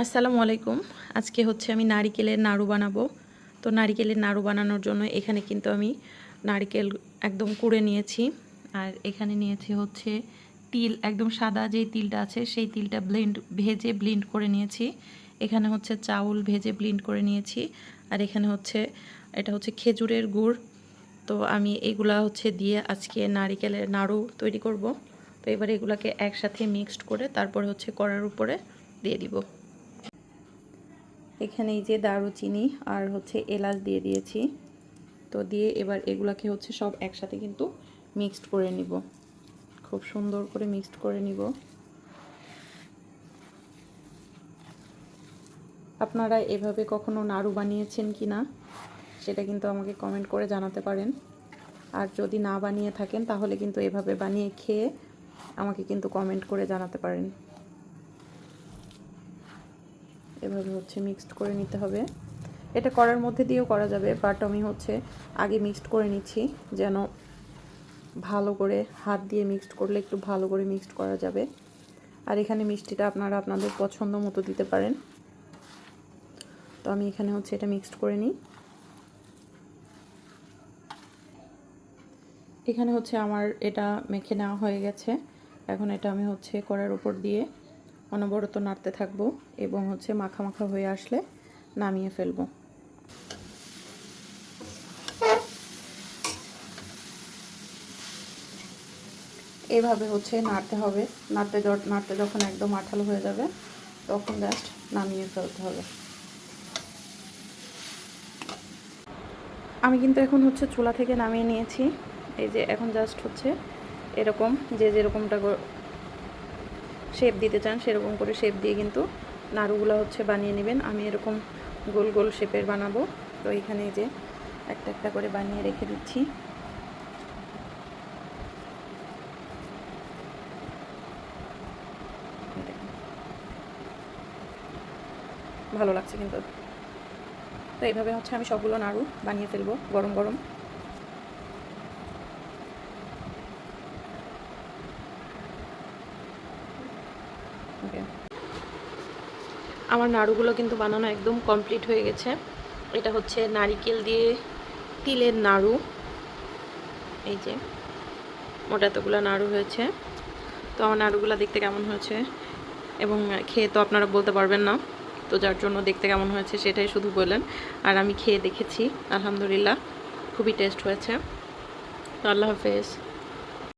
আসসালামু আলাইকুম। আজকে হচ্ছে আমি নারিকেলের নাড়ু বানাবো। তো নারিকেলের নাড়ু বানানোর জন্য এখানে কিন্তু আমি নারিকেল একদম কুড়ে নিয়েছি। আর এখানে নিয়েছি হচ্ছে তিল, একদম সাদা যেই তিলটা আছে সেই তিলটা ভেজে ব্লেন্ড করে নিয়েছি। এখানে হচ্ছে চাউল ভেজে ব্লেন্ড করে নিয়েছি। আর এখানে হচ্ছে এটা হচ্ছে খেজুরের গুড়। তো আমি এগুলা হচ্ছে দিয়ে আজকে নারিকেলের নাড়ু তৈরি করব। তো এবার এগুলাকে একসাথে মিক্সড করে তারপর হচ্ছে কড়ার উপরে দিয়ে দিব। এখানে এই যে দারুচিনি আর হচ্ছে এলাচ দিয়ে দিয়েছি। তো দিয়ে এবার এগুলাকে হচ্ছে সব একসাথে কিন্তু মিক্সড করে নিব, খুব সুন্দর করে মিক্সড করে নিব। আপনারা এভাবে কখনো নাড়ু বানিয়েছেন কি না সেটা কিন্তু আমাকে কমেন্ট করে জানাতে পারেন। আর যদি না বানিয়ে থাকেন তাহলে কিন্তু এভাবে বানিয়ে খেয়ে আমাকে কিন্তু কমেন্ট করে জানাতে পারেন। এভাবে হচ্ছে মিক্সড করে নিতে হবে। এটা করার মধ্যে দিয়েও করা যাবে, বাট আমি হচ্ছে আগে মিক্সড করে নিচ্ছি, যেন ভালো করে হাত দিয়ে মিক্সড করলে একটু ভালো করে মিক্সড করা যাবে। আর এখানে মিষ্টিটা আপনারা আপনাদের পছন্দ মতো দিতে পারেন। তো আমি এখানে হচ্ছে এটা মিক্সড করে নিই। এখানে হচ্ছে আমার এটা মেখে নেওয়া হয়ে গেছে। এখন এটা আমি হচ্ছে কড়ার উপর দিয়ে অনবরত নাড়তে থাকবো এবং হচ্ছে মাখা মাখা হয়ে আসলে নামিয়ে ফেলবো। এভাবে হচ্ছে নাড়তে হবে। নাড়তে যখন একদম আঠালো হয়ে যাবে তখন জাস্ট নামিয়ে ফেলতে হবে। আমি কিন্তু এখন হচ্ছে চুলা থেকে নামিয়ে নিয়েছি। এই যে এখন জাস্ট হচ্ছে এরকম যে যেরকমটা শেপ দিতে চান সেরকম করে শেপ দিয়ে কিন্তু নাড়ুগুলো হচ্ছে বানিয়ে নেবেন। আমি এরকম গোল গোল শেপের বানাবো। তো এখানে যে একটা একটা করে বানিয়ে রেখে দিচ্ছি। ভালো লাগছে কিন্তু। তো এইভাবে হচ্ছে আমি সবগুলো নাড়ু বানিয়ে ফেলবো গরম গরম। ওকে, আমার নাড়ুগুলো কিন্তু বানানো একদম কমপ্লিট হয়ে গেছে। এটা হচ্ছে নারিকেল দিয়ে তিলের নাড়ু। এই যে মোটা এতগুলো নাড়ু হয়েছে। তো আমার নাড়ুগুলো দেখতে কেমন হয়েছে এবং খেয়ে তো আপনারা বলতে পারবেন না, তো যার জন্য দেখতে কেমন হয়েছে সেটাই শুধু বললেন। আর আমি খেয়ে দেখেছি, আলহামদুলিল্লাহ খুবই টেস্ট হয়েছে। তো আল্লাহ হাফেজ।